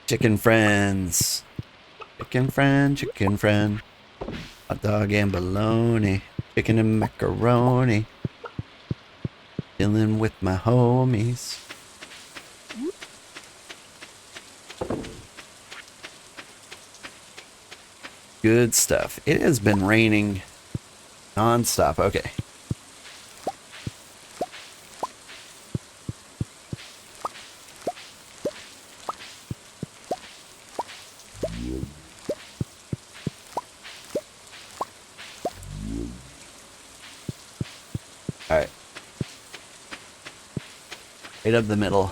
Chicken friends. Chicken friend, chicken friend. Hot dog and bologna. Chicken and macaroni. Chilling with my homies. Good stuff. It has been raining non-stop. Okay. Alright. Right up the middle.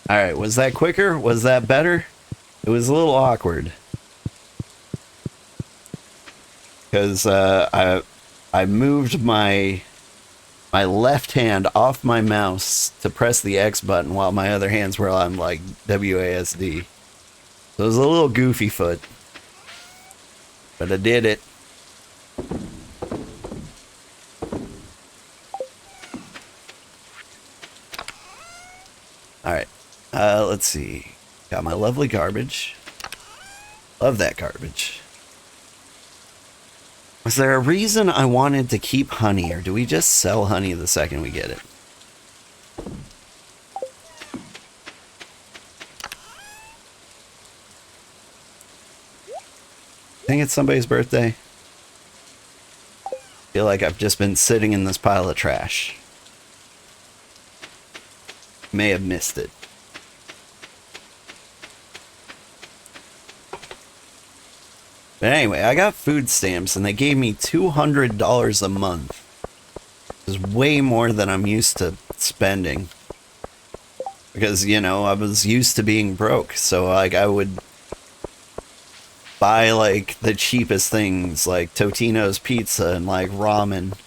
Alright, was that quicker? Was that better? It was a little awkward. Because I moved my left hand off my mouse to press the X button while my other hands were on like WASD. So it was a little goofy foot. But I did it. Alright. Let's see. Got my lovely garbage. Love that garbage. Was there a reason I wanted to keep honey, or do we just sell honey the second we get it? I think it's somebody's birthday. I feel like I've just been sitting in this pile of trash. May have missed it. But anyway, I got food stamps and they gave me $200 a month. It was way more than I'm used to spending. Because, you know, I was used to being broke. So, like, I would buy, like, the cheapest things, like Totino's pizza and, like, ramen.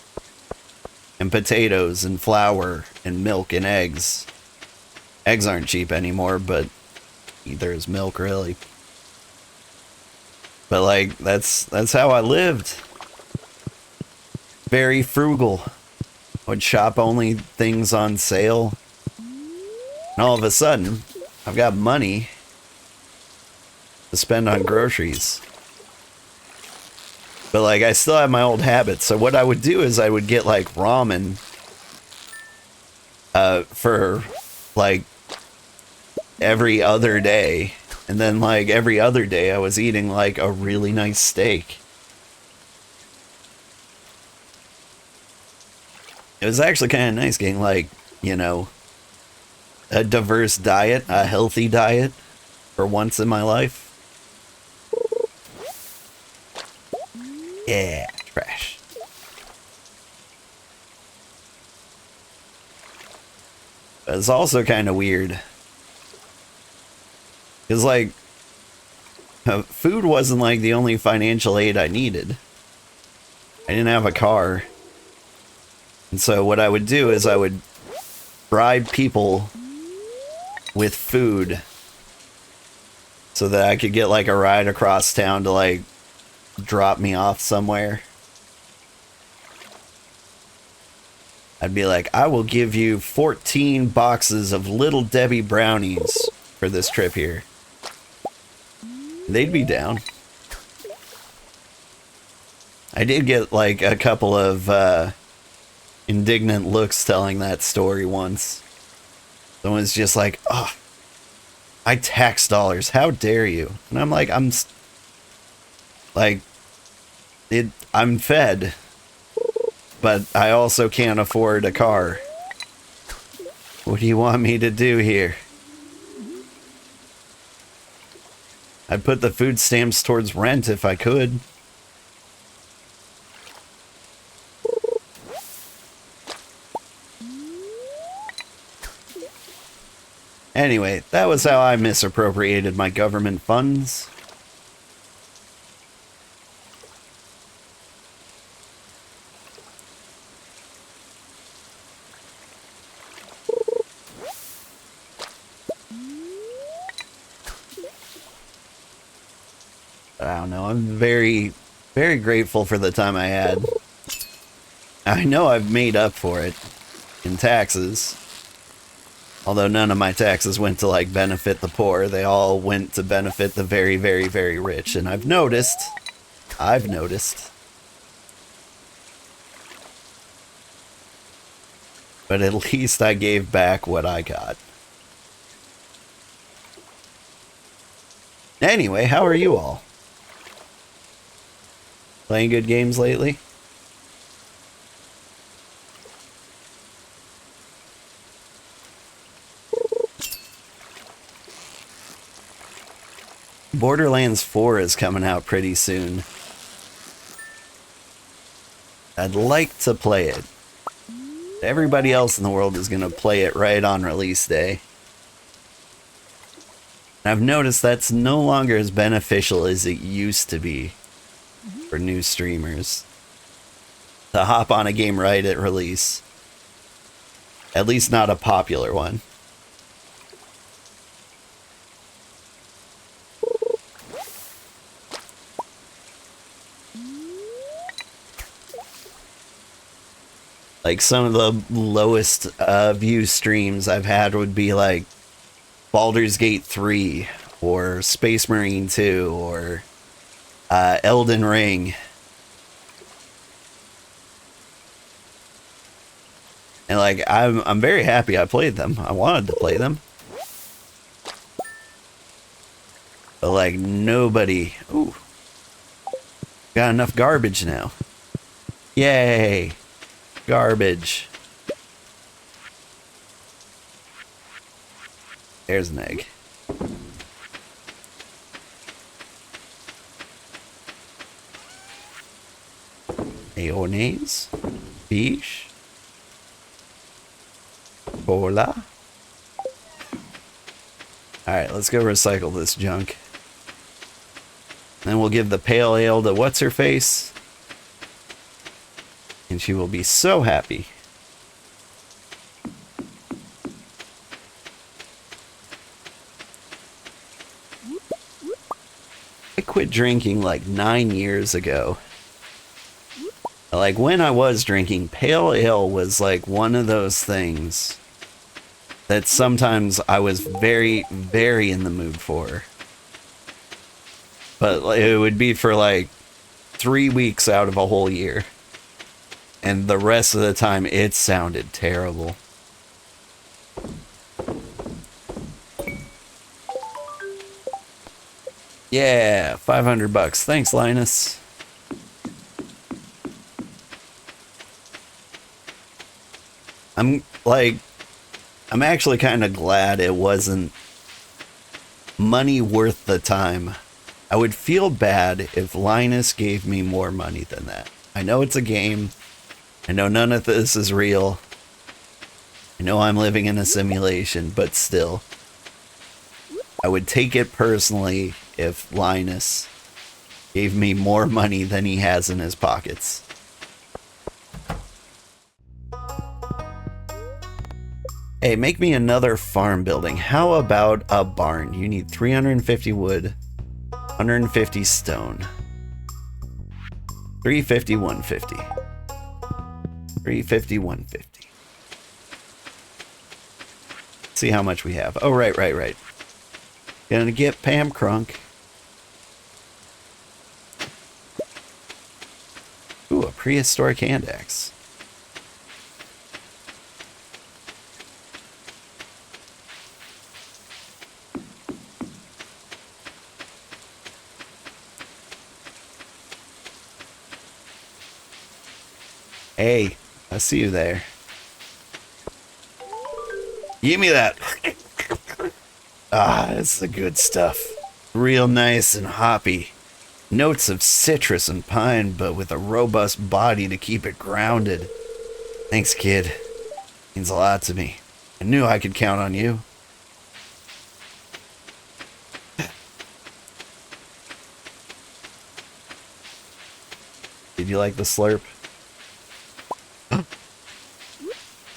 And potatoes and flour and milk and eggs. Eggs aren't cheap anymore, but neither is milk, really. But, like, that's how I lived. Very frugal. Would shop only things on sale. And all of a sudden, I've got money to spend on groceries. But, like, I still have my old habits. So what I would do is I would get, like, ramen for, like, every other day. And then, like, every other day I was eating, like, a really nice steak. It was actually kind of nice getting, like, you know, a diverse diet, a healthy diet for once in my life. Yeah, trash. But it's also kind of weird. Because, like, food wasn't, like, the only financial aid I needed. I didn't have a car. And so what I would do is I would bribe people with food so that I could get, like, a ride across town to, like, drop me off somewhere. I'd be like, I will give you 14 boxes of Little Debbie brownies for this trip here. They'd be down. I did get, like, a couple of indignant looks telling that story once. Someone's just like, oh, I tax dollars, how dare you? And I'm like, I'm fed, but I also can't afford a car. What do you want me to do here? I'd put the food stamps towards rent if I could. Anyway, that was how I misappropriated my government funds. I don't know. I'm very, very grateful for the time I had. I know I've made up for it in taxes. Although none of my taxes went to like benefit the poor. They all went to benefit the very, very, very rich. And I've noticed. But at least I gave back what I got. Anyway, how are you all? Playing good games lately? Borderlands 4 is coming out pretty soon. I'd like to play it. Everybody else in the world is going to play it right on release day. And I've noticed that's no longer as beneficial as it used to be for new streamers to hop on a game right at release. At least not a popular one. Like some of the lowest view streams I've had would be like Baldur's Gate 3 or Space Marine 2 or Elden Ring. And like I'm very happy I played them. I wanted to play them. But like nobody. Ooh. Got enough garbage now. Yay. Garbage. There's an egg. Mayonnaise. Fish. Cola. Alright, let's go recycle this junk. Then we'll give the pale ale to what's-her-face. And she will be so happy. I quit drinking like 9 years ago. Like when I was drinking, pale ale was like one of those things that sometimes I was very, very in the mood for. But it would be for like 3 weeks out of a whole year. And the rest of the time, it sounded terrible. Yeah, $500. Thanks, Linus. I'm actually kind of glad it wasn't money worth the time. I would feel bad if Linus gave me more money than that. I know it's a game. I know none of this is real. I know I'm living in a simulation, but still. I would take it personally if Linus gave me more money than he has in his pockets. Hey, make me another farm building. How about a barn? You need 350 wood, 150 stone. 350, 150. 350, 150. See how much we have. Oh, right. Gonna get Pam Crunk. Ooh, a prehistoric hand axe. Hey, I see you there. Give me that. Ah, that's the good stuff. Real nice and hoppy. Notes of citrus and pine, but with a robust body to keep it grounded. Thanks, kid. Means a lot to me. I knew I could count on you. Did you like the slurp?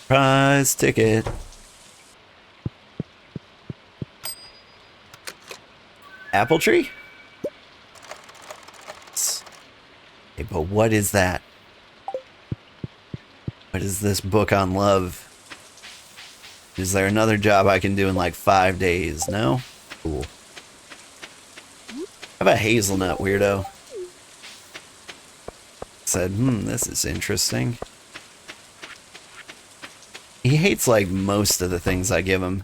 Prize ticket. Apple tree? but what is that? What is this book on love? Is there another job I can do in like 5 days? No? Cool. How about hazelnut, weirdo? Said, this is interesting. He hates like most of the things I give him.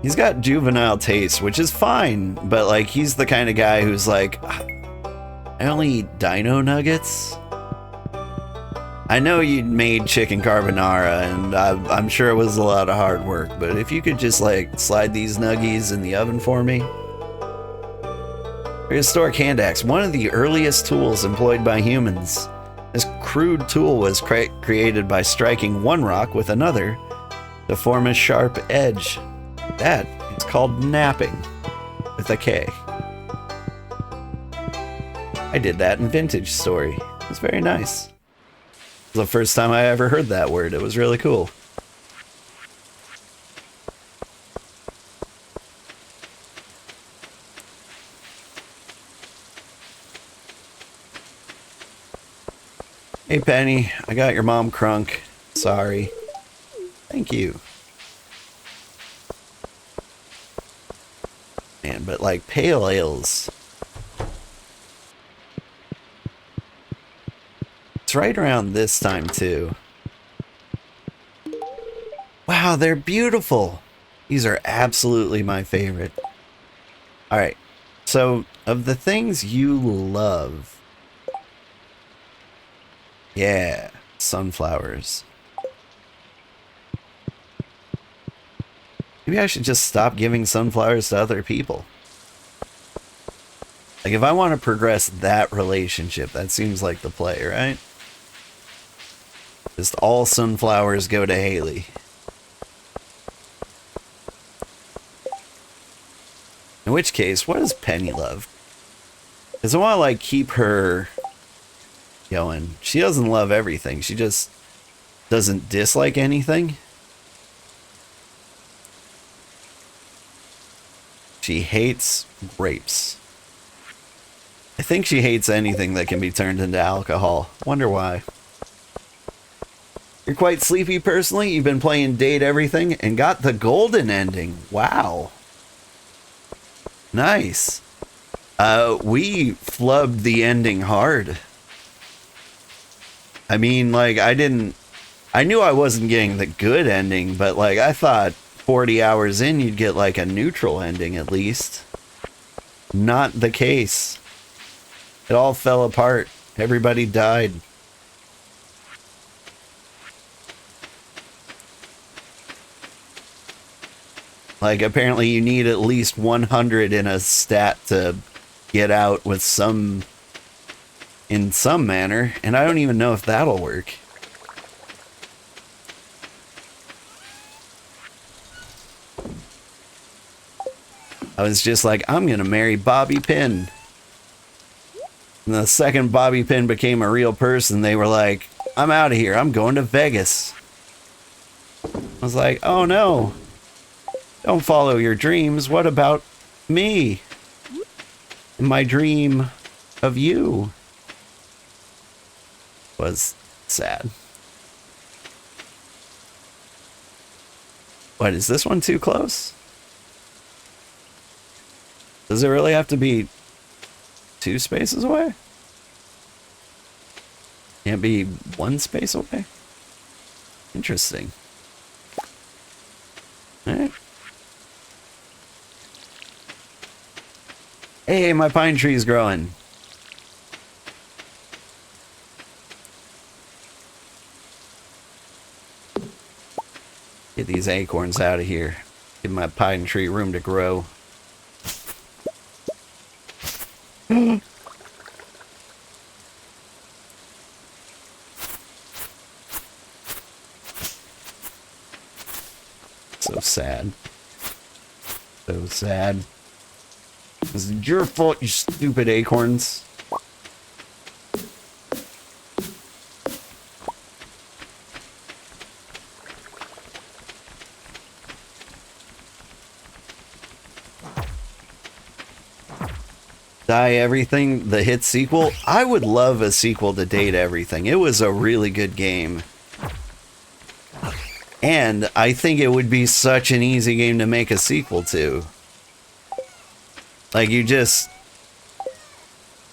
He's got juvenile taste, which is fine, but like he's the kind of guy who's like, I only eat dino nuggets. I know you made chicken carbonara, and I'm sure it was a lot of hard work, but if you could just like slide these nuggies in the oven for me. Prehistoric hand axe, one of the earliest tools employed by humans. This crude tool was created by striking one rock with another to form a sharp edge. That is called napping, with a K. I did that in Vintage Story. It was very nice. It was the first time I ever heard that word. It was really cool. Hey Penny, I got your mom crunk. Sorry. Thank you. Man, but like pale ales. It's right around this time too. Wow, they're beautiful. These are absolutely my favorite. Alright, so of the things you love, yeah, sunflowers. Maybe I should just stop giving sunflowers to other people. Like, if I want to progress that relationship, that seems like the play, right? Just all sunflowers go to Haley. In which case, what does Penny love? Because I want to, like, keep her going. She doesn't love everything. She just doesn't dislike anything. She hates grapes. I think she hates anything that can be turned into alcohol. Wonder why. You're quite sleepy personally. You've been playing Date Everything and got the golden ending. Wow. Nice. We flubbed the ending hard. I mean, like, I knew I wasn't getting the good ending, but, like, I thought 40 hours in, you'd get, like, a neutral ending, at least. Not the case. It all fell apart. Everybody died. Like, apparently you need at least 100 in a stat to get out with some... in some manner, and I don't even know if that'll work. I was just like, I'm gonna marry Bobby Pin. And the second Bobby Pin became a real person, they were like, I'm out of here, I'm going to Vegas. I was like, oh no. Don't follow your dreams, what about me? My dream of you was sad. What, is this one too close? Does it really have to be 2 spaces away? Can't be 1 space away? Interesting. Alright. Hey, my pine tree's growing. Get these acorns out of here. Give my pine tree room to grow. So sad. So sad. This is your fault, you stupid acorns. Die Everything, the hit sequel. I would love a sequel to Date Everything. It was a really good game. And I think it would be such an easy game to make a sequel to. Like, you just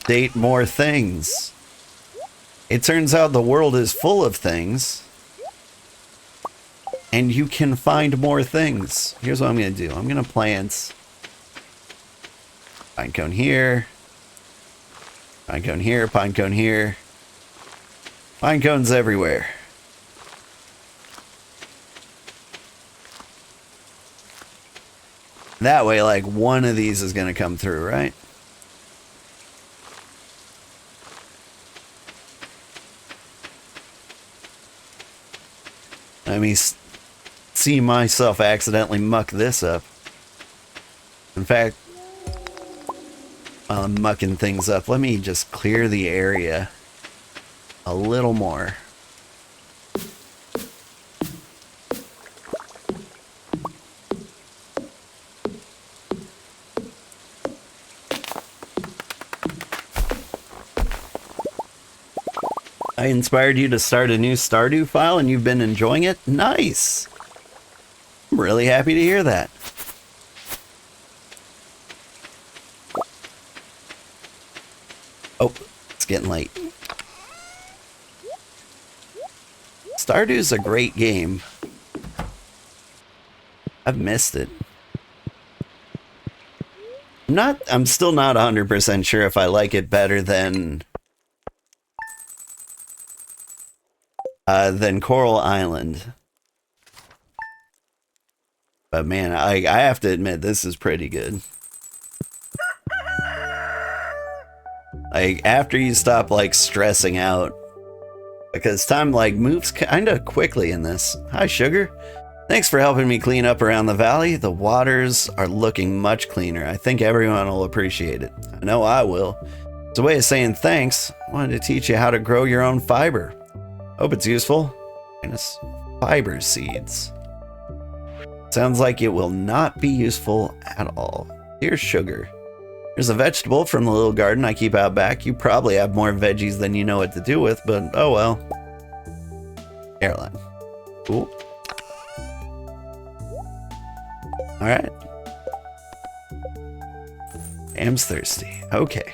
date more things. It turns out the world is full of things. And you can find more things. Here's what I'm going to do. I'm going to plant pine cone here. Pine cone here, pine cone here. Pine cones everywhere. That way, like, one of these is going to come through, right? Let me see myself accidentally muck this up. In fact, while I'm mucking things up, let me just clear the area a little more. I inspired you to start a new Stardew file and you've been enjoying it? Nice! I'm really happy to hear that. Oh, it's getting late. Stardew's a great game. I've missed it. I'm still not 100% sure if I like it better than Coral Island. But man, I have to admit, this is pretty good. Like, after you stop, like, stressing out. Because time, like, moves kind of quickly in this. Hi, Sugar. Thanks for helping me clean up around the valley. The waters are looking much cleaner. I think everyone will appreciate it. I know I will. It's a way of saying thanks. I wanted to teach you how to grow your own fiber. Hope it's useful. Minus fiber seeds. Sounds like it will not be useful at all. Here's Sugar. Here's a vegetable from the little garden I keep out back. You probably have more veggies than you know what to do with, but oh well. Airline. Cool. Alright. Am's thirsty. Okay.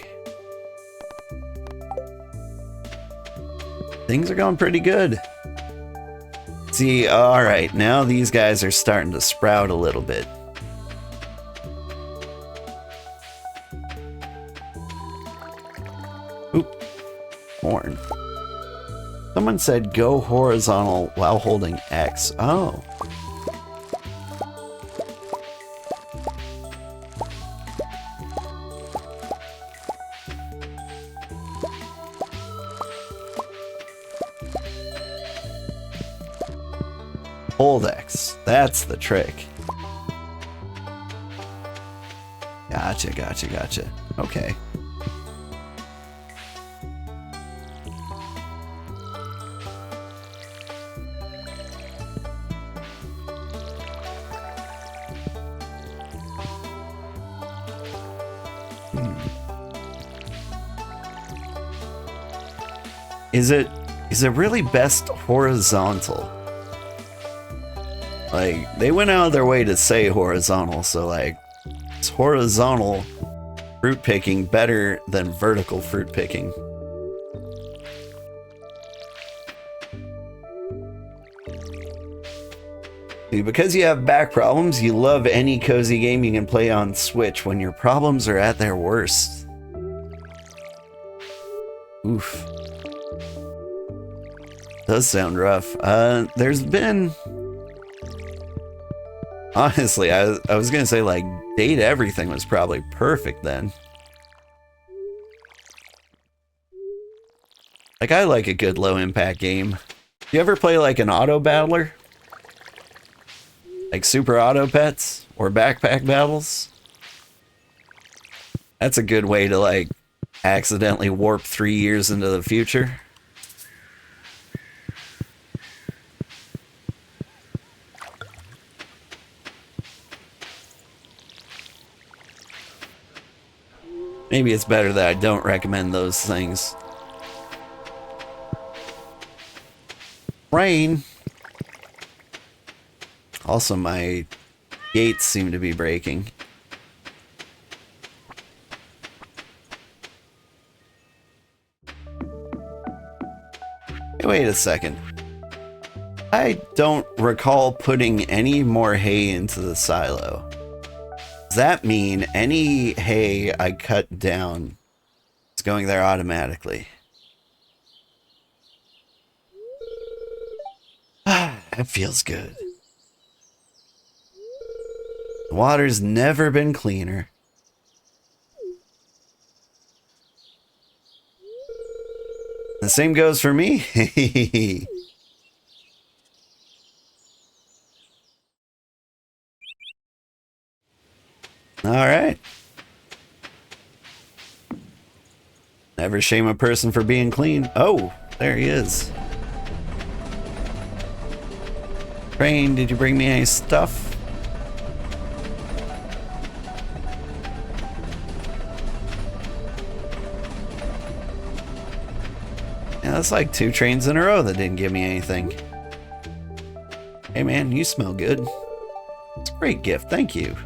Things are going pretty good. See, alright, now these guys are starting to sprout a little bit. Oop. Corn. Someone said go horizontal while holding X. Oh. Hold X. That's the trick. Gotcha, gotcha, gotcha. Okay. Is it really best horizontal? Like, they went out of their way to say horizontal, so like, is horizontal fruit picking better than vertical fruit picking? See, because you have back problems, you love any cozy game you can play on Switch when your problems are at their worst. Oof. Does sound rough. There's been... Honestly, I was gonna say, like, Date Everything was probably perfect then. Like, I like a good low-impact game. You ever play, like, an auto battler? Like Super Auto Pets? Or Backpack Battles? That's a good way to, like, accidentally warp 3 years into the future. Maybe it's better that I don't recommend those things. Rain. Also, my gates seem to be breaking. Hey, wait a second. I don't recall putting any more hay into the silo. Does that mean any hay I cut down is going there automatically? That feels good. The water's never been cleaner. The same goes for me. All right. Never shame a person for being clean. Oh, there he is. Crane, did you bring me any stuff? Yeah, that's like 2 trains in a row that didn't give me anything. Hey man, you smell good. It's a great gift, thank you.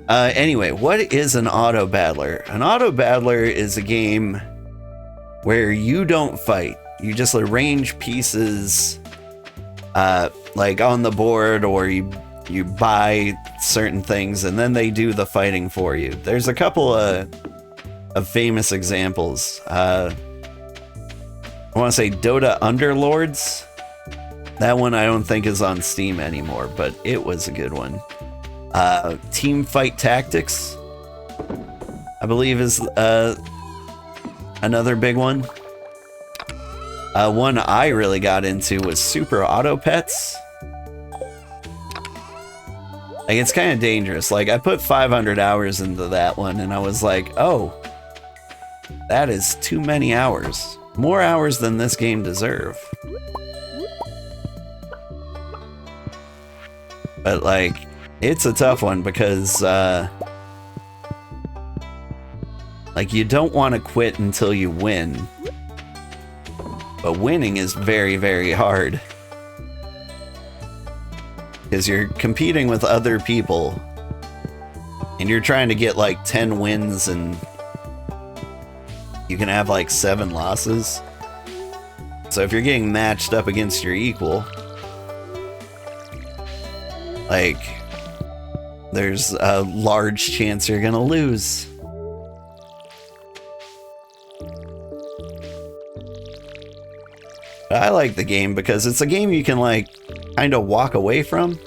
Anyway, what is an auto battler? An auto battler is a game where you don't fight. You just arrange pieces like on the board, or you buy certain things and then they do the fighting for you. There's a couple of famous examples. I want to say Dota Underlords. That one I don't think is on Steam anymore, but it was a good one. Team Fight Tactics, I believe, is another big one. One I really got into was Super Auto Pets. Like, it's kind of dangerous. Like, I put 500 hours into that one, and I was like, oh, that is too many hours. More hours than this game deserves. But, like, it's a tough one because, like, you don't want to quit until you win. But winning is very, very hard. Because you're competing with other people. And you're trying to get, like, 10 wins and you can have, like, 7 losses. So if you're getting matched up against your equal, like, there's a large chance you're gonna lose. I like the game because it's a game you can, like, kind of walk away from.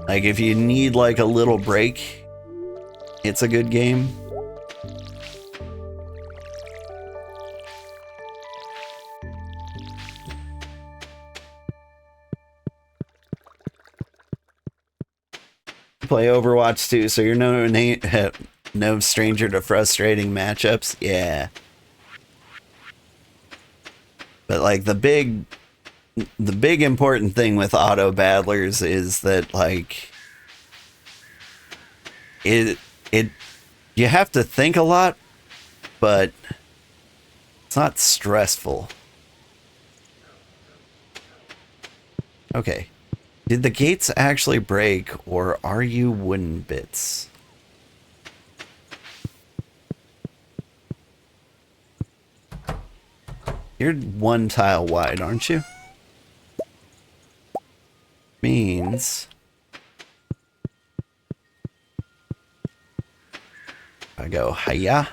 Like, if you need, like, a little break, it's a good game. Play Overwatch 2, so you're no stranger to frustrating matchups. Yeah. But, like, the big important thing with auto battlers is that, like, you have to think a lot, but it's not stressful. Okay. Did the gates actually break, or are you wooden bits? You're 1 tile wide, aren't you? Means I go hiya,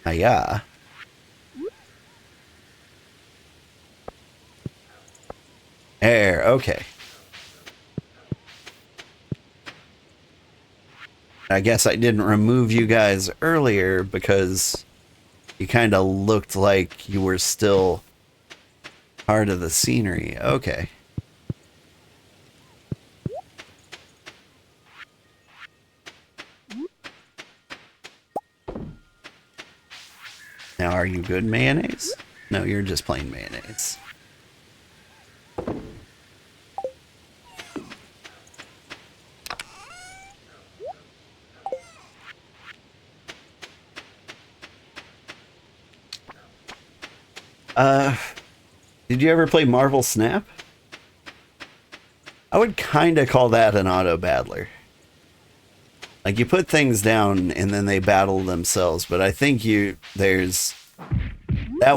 hiya. There, okay. I guess I didn't remove you guys earlier because you kind of looked like you were still part of the scenery. Okay. Now, are you good, mayonnaise? No, you're just plain mayonnaise. Did you ever play Marvel Snap? I would kind of call that an auto battler. Like, you put things down and then they battle themselves, but I think that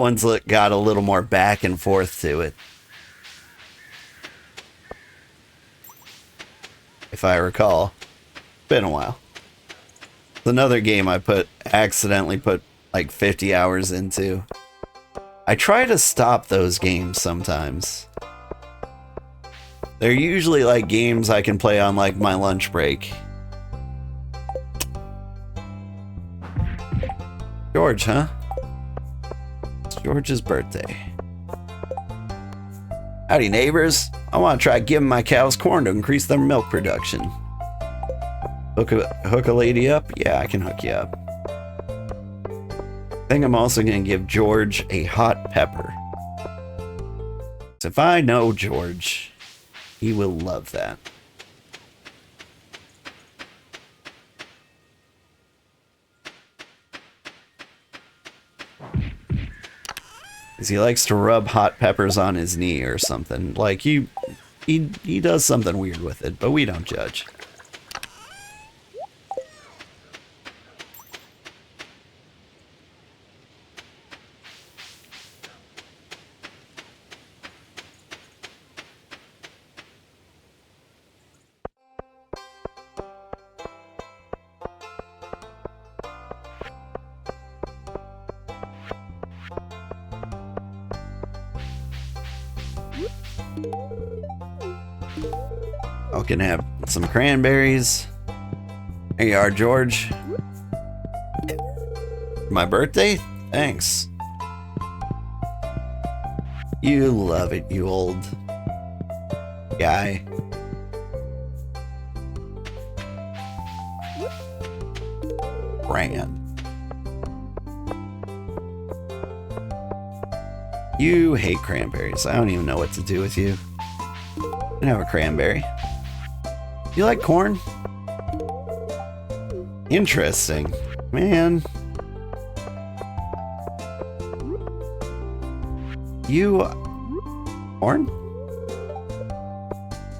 one's got a little more back and forth to it. If I recall. Been a while. It's another game I accidentally put like 50 hours into. I try to stop those games sometimes. They're usually like games I can play on like my lunch break. George, huh? It's George's birthday. Howdy, neighbors. I want to try giving my cows corn to increase their milk production. Hook a lady up? Yeah, I can hook you up. I think I'm also going to give George a hot pepper. So if I know George, he will love that. Because he likes to rub hot peppers on his knee or something. Like, he does something weird with it, but we don't judge. I'm gonna have some cranberries. There you are, George. My birthday? Thanks. You love it, you old guy. Grand. You hate cranberries. I don't even know what to do with you. I can have a cranberry. You like corn? Interesting. Man. You... corn?